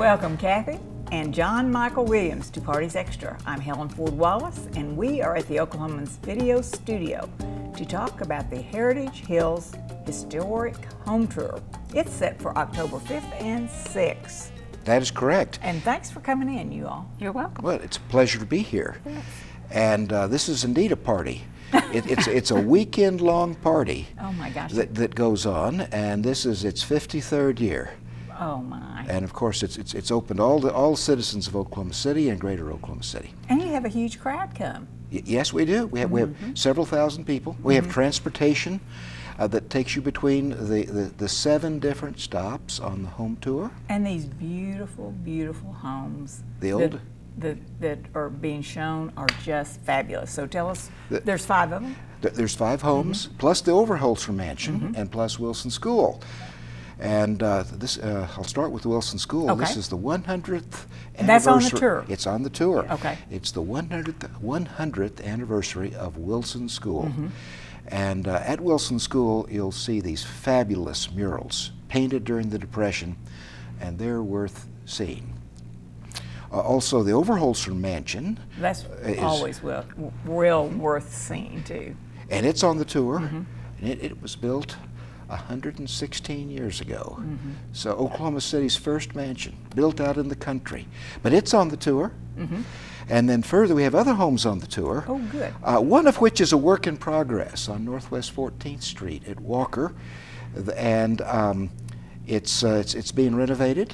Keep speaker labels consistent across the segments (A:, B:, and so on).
A: Welcome, Kathy and John Michael Williams to Parties Extra. I'm Helen Ford Wallace, and we are at the Oklahoman's video studio to talk about the Heritage Hills Historic Home Tour. It's set for October 5th and 6th.
B: That is correct.
A: And thanks for coming in, you all.
C: You're welcome.
B: Well, it's a pleasure to be here.
C: Yes.
B: And this is indeed a party. It's a weekend-long party.
A: Oh my gosh.
B: that goes on, and this is its 53rd year.
A: Oh my.
B: And of course, it's open to all citizens of Oklahoma City and Greater Oklahoma City.
A: And you have a huge crowd come.
B: Yes, we do. We have several thousand people. We have transportation that takes you between the 7 different stops on the home tour.
A: And these beautiful, beautiful homes.
B: The old
A: that are being shown are just fabulous. So tell us, there's 5 of them?
B: There's 5 homes, plus the Overholser Mansion, and plus Wilson School. And I'll start with the Wilson School.
A: Okay.
B: This is the 100th anniversary.
A: That's on the tour?
B: It's on the tour.
A: Okay.
B: It's the 100th anniversary of Wilson School. And at Wilson School, you'll see these fabulous murals painted during the Depression, and they're worth seeing. Also, the Overholser Mansion.
A: That's always real worth seeing, too.
B: And it's on the tour, and it was built 116 years ago. So Oklahoma City's first mansion, built out in the country. But it's on the tour. And then further, we have other homes on the tour.
A: Oh, good.
B: One of which is a work in progress on Northwest 14th Street at Walker. And it's being renovated.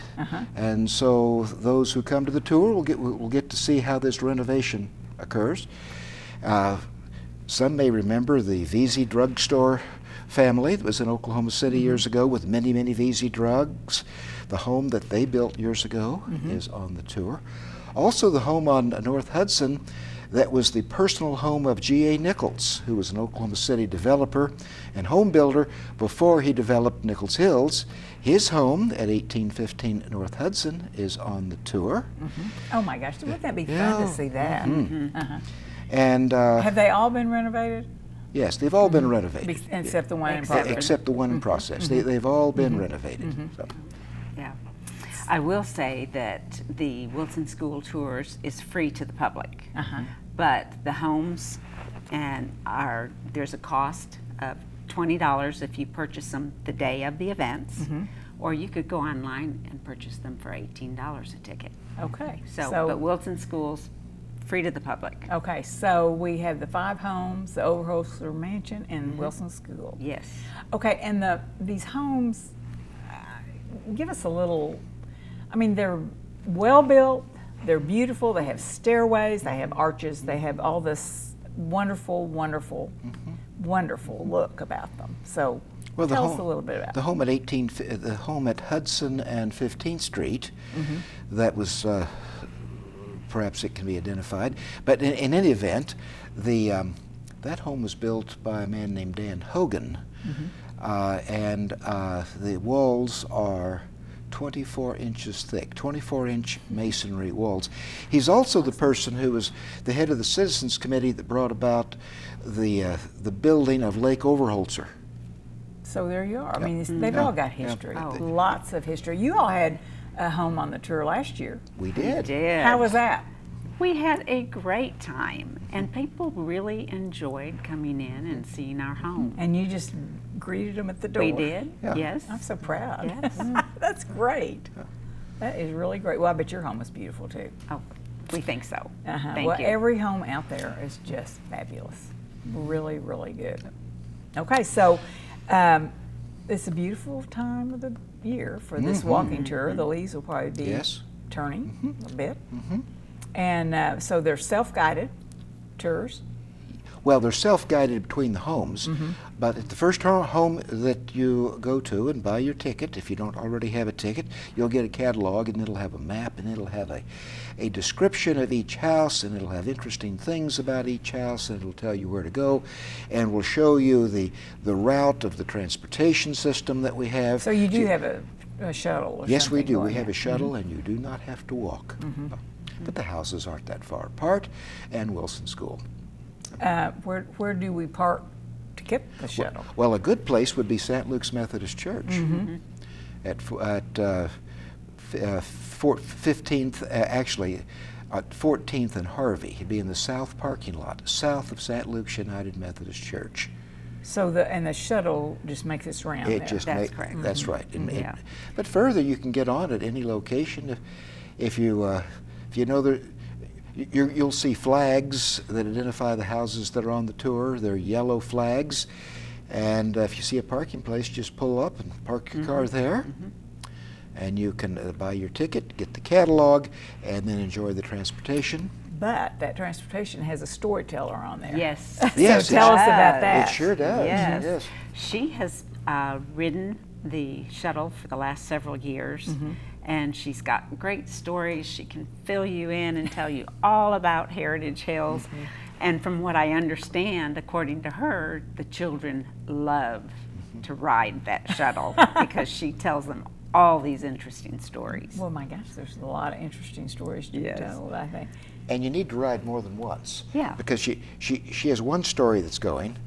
B: And so those who come to the tour will get to see how this renovation occurs. Some may remember the VZ drugstore family that was in Oklahoma City years ago with many, many VZ drugs. The home that they built years ago is on the tour. Also, the home on North Hudson that was the personal home of G.A. Nichols, who was an Oklahoma City developer and home builder before he developed Nichols Hills. His home at 1815 North Hudson is on the tour.
A: Oh my gosh, wouldn't that be fun to see that?
B: And
A: Have they all been renovated?
B: yes, they've all been renovated.
A: Except the one in progress?
B: Except the one in process. They've all been renovated. So.
C: Yeah. I will say that the Wilson School Tours is free to the public, but the homes there's a cost of $20 if you purchase them the day of the events, or you could go online and purchase them for $18 a ticket.
A: Okay.
C: But Wilson School's free to the public.
A: Okay, so we have the 5 homes, the Overholser Mansion, and Wilson School.
C: Yes.
A: Okay, and these homes, give us a little, I mean, they're well built, they're beautiful, they have stairways, they have arches, they have all this wonderful, wonderful, wonderful look about them. So tell us a little bit about
B: the home at the home at Hudson and 15th Street. That was perhaps it can be identified, but in any event, that home was built by a man named Dan Hogan, and the walls are 24 inches thick, 24-inch masonry walls. He's also the person who was the head of the Citizens Committee that brought about the building of Lake Overholser.
A: So there you are. I mean, they've all got history, lots of history. You all had a home on the tour last year.
B: We did.
C: We did.
A: How was that?
C: We had a great time, and people really enjoyed coming in and seeing our home.
A: And you just greeted them at the door.
C: We did,
B: Yeah.
C: yes.
A: I'm so proud.
C: Yes.
A: That's great. That is really great. Well, I bet your home is beautiful too.
C: Oh, we think so. Thank
A: Well,
C: you.
A: every home out there is just fabulous. Really, really good. Okay, so it's a beautiful time of the year for this walking tour. The leaves will probably be turning a bit. And so they're self-guided tours.
B: Well, they're self-guided between the homes, but at the first home that you go to and buy your ticket, if you don't already have a ticket, you'll get a catalog, and it'll have a map, and it'll have a description of each house, and it'll have interesting things about each house, and it'll tell you where to go, and will show you the route of the transportation system that we have.
A: So you do have a shuttle or
B: Yes, we
A: something
B: do.
A: going
B: We have
A: there.
B: a shuttle, and you do not have to walk. But the houses aren't that far apart, and Wilson School.
A: Where do we park to get the shuttle?
B: Well, a good place would be St. Luke's Methodist Church at 15th, actually, 14th and Harvey. He'd be in the south parking lot, south of St. Luke's United Methodist Church.
A: So the shuttle just makes its round
B: It
A: there.
B: just
C: That's correct.
B: That's right.
C: Yeah.
B: But further, you can get on at any location if you know you'll see flags that identify the houses that are on the tour. They're yellow flags, and if you see a parking place, just pull up and park your car there. And you can buy your ticket, get the catalog, and then enjoy the transportation.
A: But that transportation has a storyteller on there.
C: Yes.
B: Yes,
A: So tell us about
C: does.
A: that.
B: It sure does.
C: Yes. She has ridden the shuttle for the last several years, and she's got great stories. She can fill you in and tell you all about Heritage Hills. And from what I understand, according to her, the children love to ride that shuttle because she tells them all these interesting stories.
A: Well, my gosh, there's a lot of interesting stories to be told, I think.
B: And you need to ride more than once.
C: Yeah.
B: Because she has one story that's going,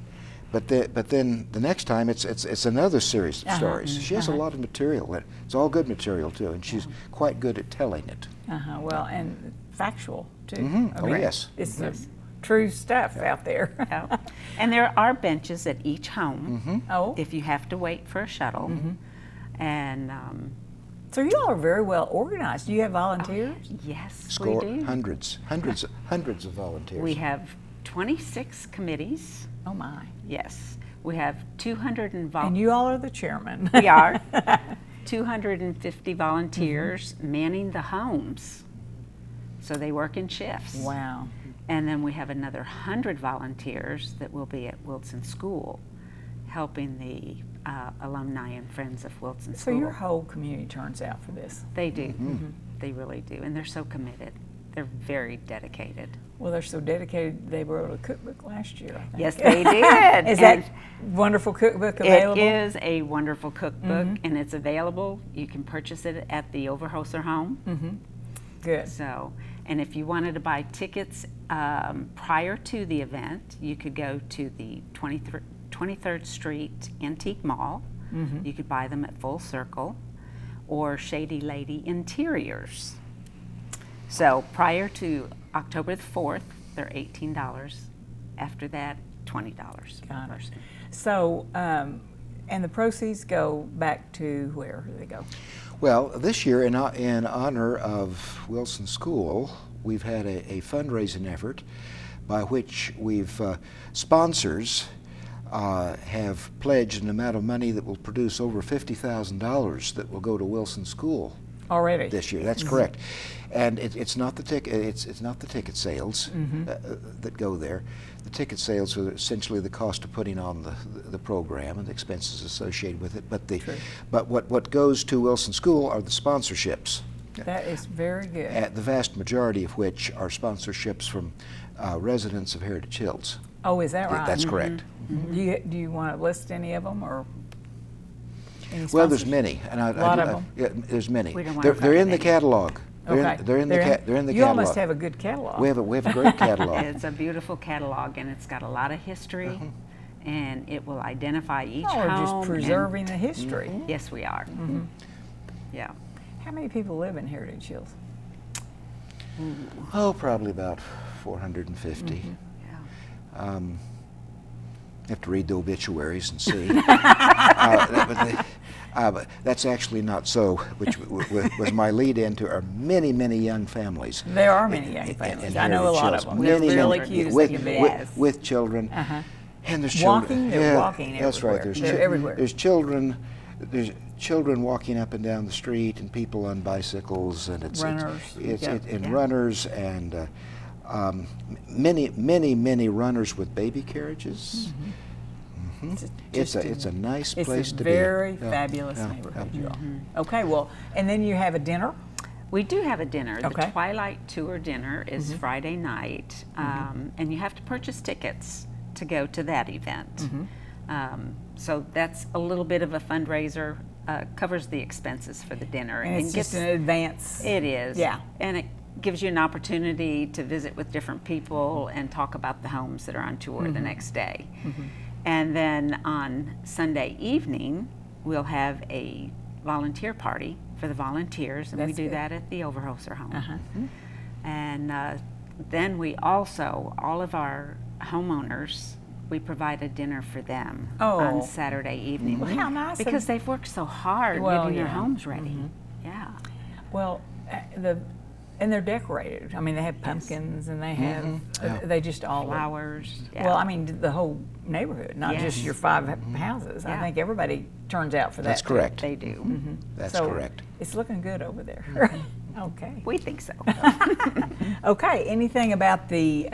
B: but then the next time it's another series of stories. She has a lot of material. It's all good material too, and she's quite good at telling it.
A: Well, and factual too. I
B: Oh,
A: mean,
B: yes.
A: It's the true stuff out there.
C: Yeah. And there are benches at each home
A: Oh,
C: if you have to wait for a shuttle. And
A: so you all are very well organized. Do you have volunteers?
C: yes, we do.
B: Hundreds of volunteers.
C: We have 26 committees.
A: Oh my!
C: Yes, we have 200
A: And you all are the chairman.
C: We are 250 volunteers manning the homes, so they work in shifts.
A: Wow.
C: And then we have another 100 volunteers that will be at Wilson School, helping the alumni and friends of Wilson
A: So
C: School.
A: your whole community turns out for this.
C: They do. They really do, and they're so committed. They're very dedicated.
A: Well, they're so dedicated. They wrote a cookbook last year, I think.
C: Yes, they did.
A: Is that wonderful cookbook available?
C: It is a wonderful cookbook, and it's available. You can purchase it at the Overhoser home.
A: Good.
C: So, and if you wanted to buy tickets prior to the event, you could go to the 23rd Street Antique Mall. You could buy them at Full Circle or Shady Lady Interiors. So prior to October the 4th, they're $18. After that, $20 per person.
A: So, and the proceeds go back to where do they go?
B: Well, this year, in honor of Wilson School, we've had a fundraising effort by which we've sponsors have pledged an amount of money that will produce over $50,000 that will go to Wilson School
A: Already?
B: this year. That's correct, and it's not the ticket. It's not the ticket sales that go there. The ticket sales are essentially the cost of putting on the program and the expenses associated with it. But what goes to Wilson School are the sponsorships.
A: That is very good.
B: The vast majority of which are sponsorships from residents of Heritage Hills.
A: Oh, is that right?
B: That's correct.
A: Do you want to list any of them or? Any
B: Well, there's
A: sponsors?
B: many, and
A: A lot of them?
B: yeah, there's many.
C: We don't want
B: They're,
C: to
B: they're in the
C: forget
B: catalog.
A: Okay.
B: They're in the catalog.
A: You all must have a good catalog.
B: We have a great catalog.
C: It's a beautiful catalog, and it's got a lot of history, and it will identify each
A: Y'all are
C: home.
A: just
C: and-
A: preserving the history.
C: Yes, we are. Yeah.
A: How many people live in Heritage Hills?
B: Oh, probably about 450.
C: Yeah.
B: You have to read the obituaries and see. But that's actually not so, which was my lead into our many, many young families.
A: There are many young families. I know a lot of them. They're really cute as they can be.
B: With children. And there's
A: Walking,
B: children.
A: they're walking
B: That's right.
A: everywhere. They're everywhere.
B: There's children walking up and down the street, and people on bicycles, and
A: Runners.
B: runners, and many runners with baby carriages. It's a nice place to be.
A: It's a very fabulous neighborhood, you all. Okay, well, and then you have a dinner.
C: We do have a dinner.
A: Okay.
C: The Twilight Tour dinner is Friday night, and you have to purchase tickets to go to that event. So that's a little bit of a fundraiser, covers the expenses for the dinner.
A: And it's just an advance.
C: It is.
A: Yeah.
C: And it gives you an opportunity to visit with different people and talk about the homes that are on tour the next day. And then on Sunday evening, we'll have a volunteer party for the volunteers, and we
A: That's
C: do
A: good.
C: that at the Overholser home.
A: Uh-huh.
C: And then we also, all of our homeowners, we provide a dinner for them
A: Oh.
C: on Saturday evening.
A: Well, how nice of-
C: Because they've worked so hard
A: Well,
C: getting their
A: yeah.
C: homes ready. Yeah.
A: Well, and they're decorated. I mean, they have pumpkins and they have, they just all look-
C: Flowers. Yeah.
A: Well, I mean, the whole neighborhood, not just
C: Yes.
A: your 5 houses. I
C: Yeah.
A: think everybody turns out for that.
B: That's
A: too.
B: correct.
C: They do.
B: That's
A: So
B: correct.
A: It's looking good over there. Okay.
C: We think so.
A: Okay. Anything about the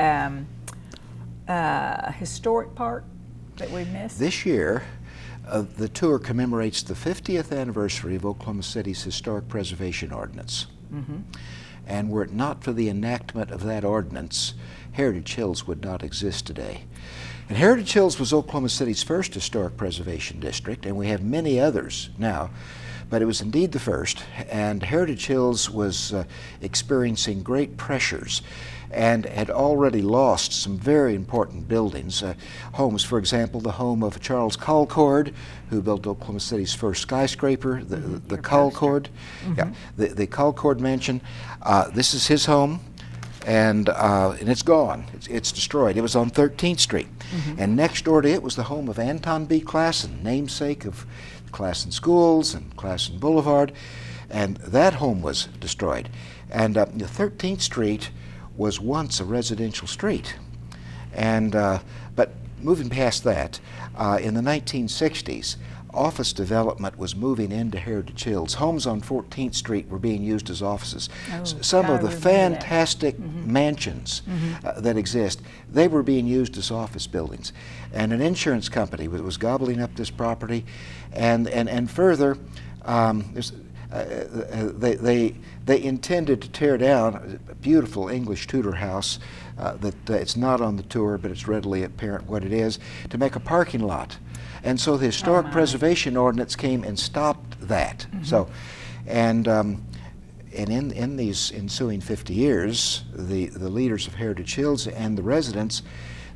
A: historic part that we've missed?
B: This year, the tour commemorates the 50th anniversary of Oklahoma City's Historic Preservation Ordinance. And were it not for the enactment of that ordinance, Heritage Hills would not exist today. And Heritage Hills was Oklahoma City's first historic preservation district, and we have many others now, but it was indeed the first. And Heritage Hills was experiencing great pressures and had already lost some very important buildings. Homes, for example, the home of Charles Colcord, who built Oklahoma City's first skyscraper, the Colcord. Yeah, the Colcord Mansion. This is his home, and it's gone. It's destroyed. It was on 13th Street. And next door to it was the home of Anton B. Klassen, namesake of Klassen Schools and Klassen Boulevard, and that home was destroyed. And 13th Street was once a residential street. And but moving past that, in the 1960s, office development was moving into Heritage Hills. Homes on 14th Street were being used as offices. Some
A: I
B: of the
A: remember that.
B: fantastic mansions that exist, they were being used as office buildings. And an insurance company was gobbling up this property. And further, they intended to tear down a beautiful English Tudor house that it's not on the tour, but it's readily apparent what it is, to make a parking lot. And so the Historic Preservation Ordinance came and stopped that. So, and in these ensuing 50 years, the leaders of Heritage Hills and the residents,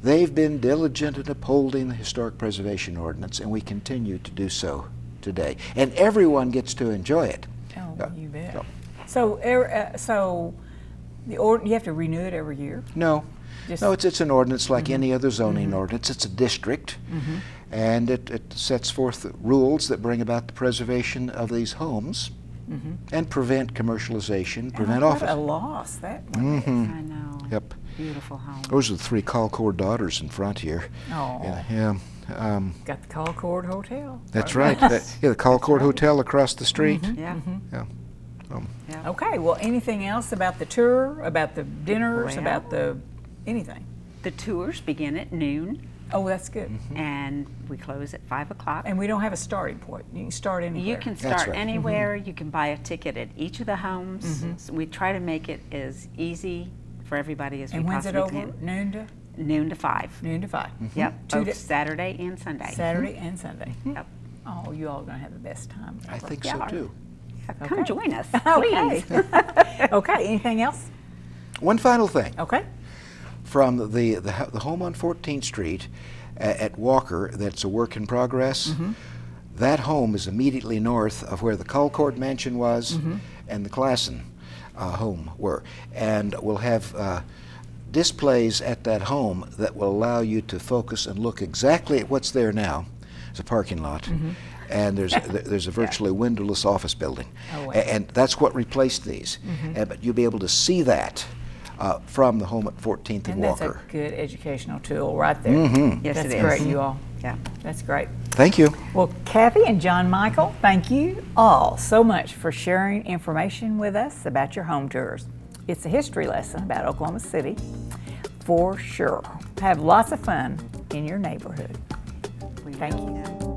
B: they've been diligent in upholding the Historic Preservation Ordinance, and we continue to do so today. And everyone gets to enjoy it.
A: Oh, you bet. So you have to renew it every year?
B: No.
A: Just-
B: No, it's an ordinance like any other zoning ordinance. It's a district, and it sets forth the rules that bring about the preservation of these homes and prevent commercialization, prevent
A: What
B: office.
A: a loss that one is.
C: I know.
B: Yep.
C: Beautiful home.
B: Those are the 3 Colcord daughters in front here.
A: Oh,
B: Yeah.
A: got the Colcord Hotel.
B: That's right. The Colcord Hotel across the street.
C: Yeah.
B: Yeah.
A: Okay, well, anything else about the tour, about the dinners,
C: Well-
A: about the anything?
C: The tours begin at noon,
A: Oh, that's good.
C: and we close at 5 o'clock.
A: And we don't have a starting point. You can start anywhere.
C: You can
B: That's
C: start
B: right.
C: anywhere. You can buy a ticket at each of the homes. So we try to make it as easy for everybody as
A: And
C: we
A: when's it
C: possibly
A: over?
C: can.
A: Noon to
C: 5.
A: noon to 5.
C: Yep.
A: 2
C: Both
A: days.
C: Saturday and Sunday.
A: Saturday and Sunday.
C: Yep.
A: Oh, you all are gonna have the best time.
B: I
A: ever.
B: think
C: Yeah.
B: so too.
C: Come
A: Okay.
C: join us,
A: Okay.
C: please.
A: Okay. Anything else?
B: One final thing.
A: Okay.
B: From the home on 14th Street at Walker, that's a work in progress. That home is immediately north of where the Colcord Mansion was and the Klassen home were. And we'll have displays at that home that will allow you to focus and look exactly at what's there now. It's a parking lot. And there's a virtually windowless office building.
A: Oh, wow.
B: And that's what replaced these. But you'll be able to see that from the home at 14th and
A: And that's
B: Walker.
A: a good educational tool right there.
C: Yes,
A: That's
C: it is.
A: great, you all.
C: Yeah.
A: That's great.
B: Thank you.
A: Well, Kathy and John Michael, thank you all so much for sharing information with us about your home tours. It's a history lesson about Oklahoma City, for sure. Have lots of fun in your neighborhood. Thank you.